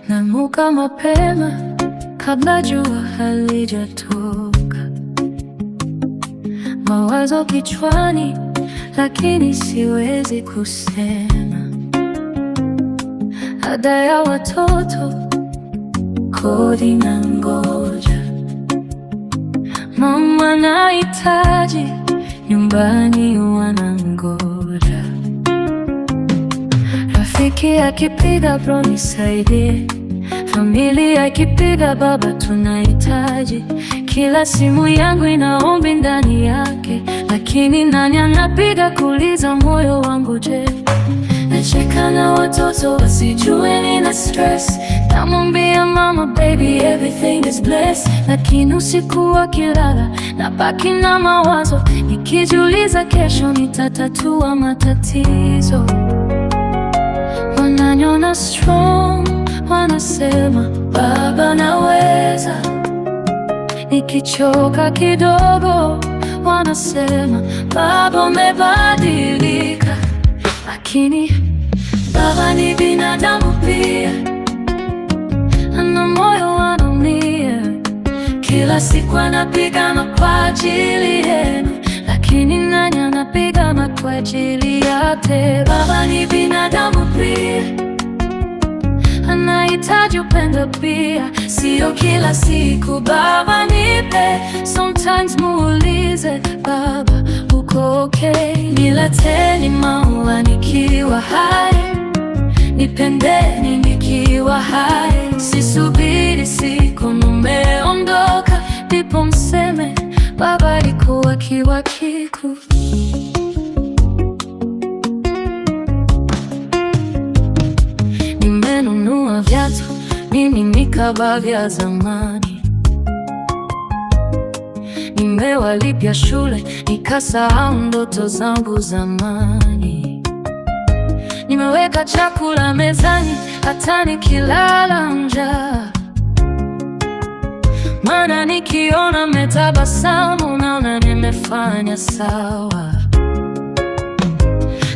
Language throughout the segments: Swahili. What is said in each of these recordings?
Naamka mapema kabla jua halijatoka, mawazo kichwani lakini siwezi kusema. Ada ya watoto, kodi na ngoja, mama nahitaji, nyumbani wanangoja. Rafiki akipiga bro nisaidie, familia ikipiga baba tunahitaji. Kila simu yangu ina ombi ndani yake, lakini nani anapiga kuuliza moyo wangu je? Nacheka na watoto wasijue nina stress, namwambia mama baby everything is blessed. Lakini usiku wakilala nabaki na mawazo, nikijiuliza kesho nitatatua matatizo. Wananiona strong, wanasema baba naweza. Nikichoka kidogo wanasema baba umebadilika. Lakini baba ni binadamu pia, ana moyo anaumia. Kila siku anapigana kwa ajili yenu, lakini nani anapigana kwa ajili yake? Baba ni binadamu pia, anahitaji upendo pia. Sio kila siku baba nipe, sometimes muulize baba uko okay? Nileteni maua nikiwa hai, nipendeni nikiwa hai. Sisubiri siku mumeondoka ndipo mseme baba alikuwa kiwa kiku. Nimenunua viatu mimi nikavaa vya zamani, nimewalipia shule nikasahau ndoto zangu zamani. Nimeweka chakula mezani hata nikilala njaa, maana nikiona metabasamu naona nimefanya sawa.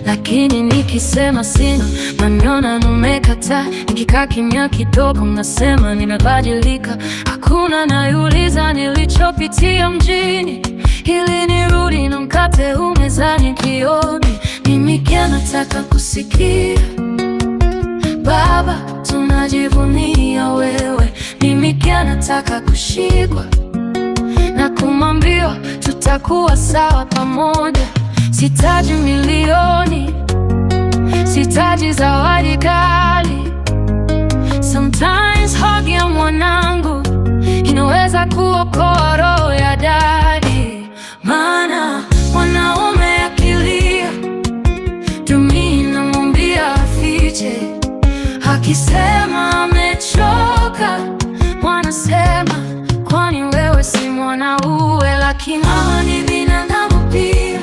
Lakini nikisema sina, maniona numekataa. Nikikaa kimya kidogo mnasema nimebadilika. Hakuna nayuliza nilichopitia mjini ili nirudi na mkate huu mezani kioni. Mimi pia nataka kusikia baba tunajivunia wewe. Mimi pia nataka kushikwa na kumwambiwa tutakuwa sawa pamoja. Sitaji milioni, sitaji zawadi kali. Sometimes hug ya mwanangu inaweza kuokoa roho ya dadi. Maana mwanaume akilia dunia inamwambia afiche. Akisema amechoka wanasema kwani wewe si mwanaume? Lakini mama ni binadamu pia,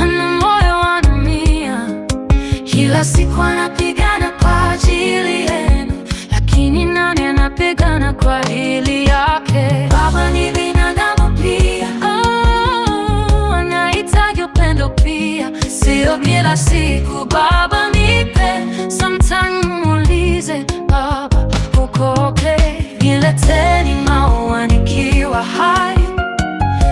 ana moyo anaumia. Kila siku anapigana kwa ajili yenu, lakini nani anapigana kwa ajili yake? Baba ni binadamu pia, anahitaji upendo pia. Sio kila siku baba nipe, sometimes muulize baba uko okay? Nileteni maua nikiwa hai,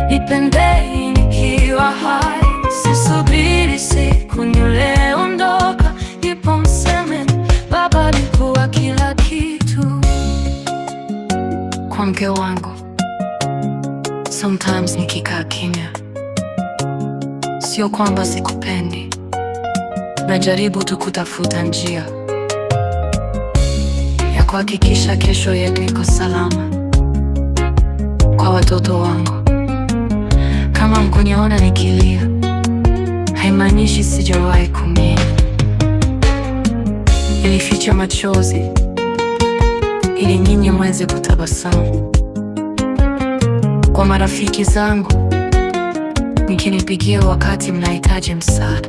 nipendeni nikiwa hai. Sisubiri siku nileondoka ndipo mseme baba alikuwa kila kitu. Kwa mke wangu sometimes nikikaa kimya, sio kwamba sikupendi, najaribu tu kutafuta njia ya kuhakikisha kesho yetu iko salama. Kwa watoto wangu, kama mkuniona nikilia haimaanishi sijawahi kumia. Nilificha machozi ili nyinyi mweze kutabasamu. Kwa marafiki zangu, mkinipigia wakati mnahitaji msaada,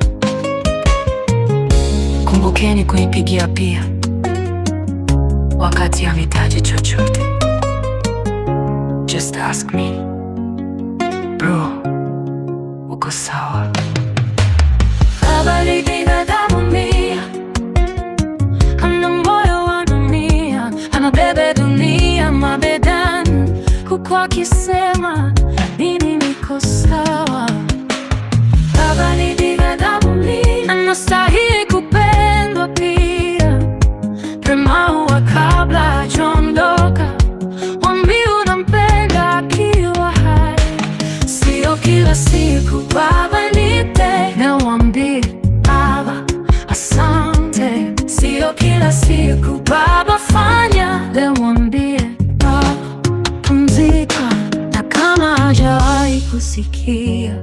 kumbukeni kunipigia pia wakati hamhitaji chochote. Just ask me. Bro, uko sawa? Habari binadamu mia, ana moyo wa dunia, anabebe dunia mabegani, huku akisema mimi niko sawa. Habari binadamu mia, anastahili kupendwa pia. Prema huwa kabla hajaondoka, mwambie unampenda akiwa hai. Sio kila siku baba nipe, na mwambie baba asante. Sio kila siku baba fanya, na mwambie baba pumzika. Na kama hajawahi kusikia